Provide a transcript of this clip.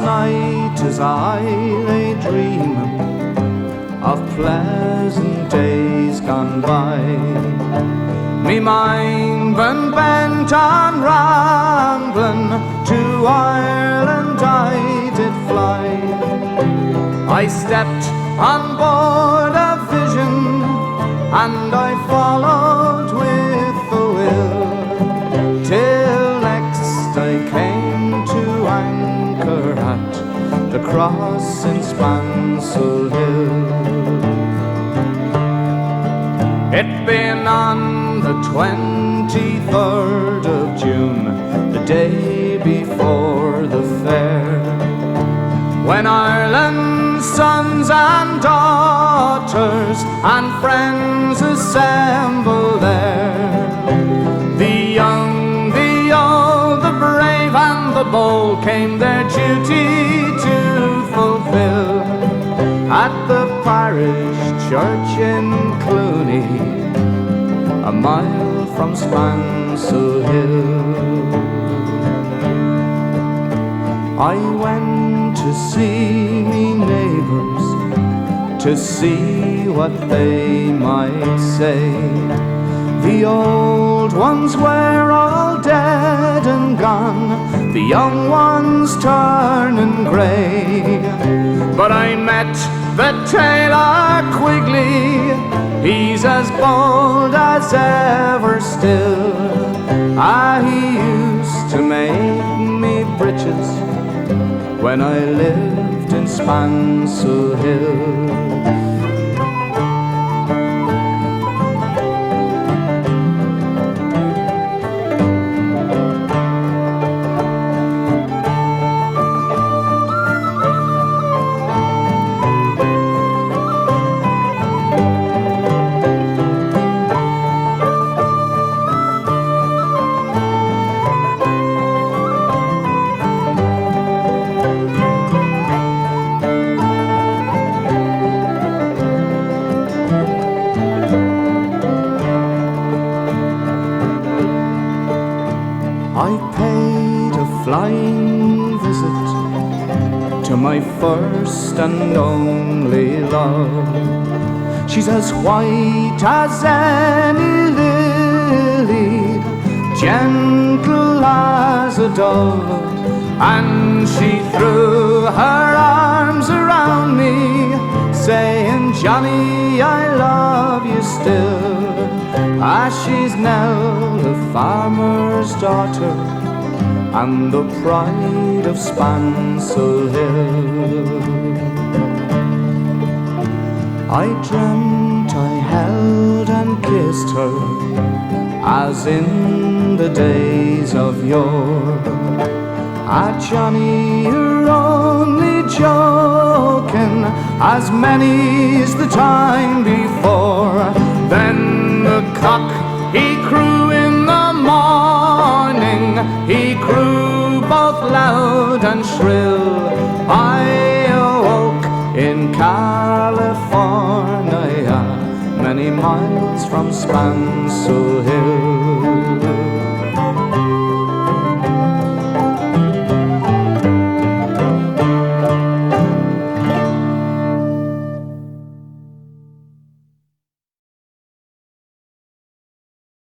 night as I lay dreaming of pleasant days gone by, me mind been bent on rambling, to Ireland I did fly. I stepped on board a vision, and I followed with the will, till next I came to anchor at the cross in Spansel Hill. It been on the 23rd of June, the day before the fair, when Ireland's sons and daughters and friends assemble there. The young, the old, the brave and the bold came their duty to fulfill at the parish church in Clooney, a mile from Spansel Hill. I went to see me neighbours, to see what they might say. The old ones were all dead and gone, the young ones turning grey. But I met the tailor Quigley, he's as bold as ever still. He used to make me breeches when I lived in Spansel Hill. I paid a flying visit to my first and only love. She's as white as any lily, gentle as a dove, and she threw her arms around me, saying, Johnny, I love you still. She's Nell, the farmer's daughter, and the pride of Spansel Hill. I dreamt I held and kissed her, as in the days of yore. Johnny, you're only joking, as many's the time before. Then the cock, he crew in the morning, he crew both loud and shrill. I awoke in California, many miles from Spansel Hill.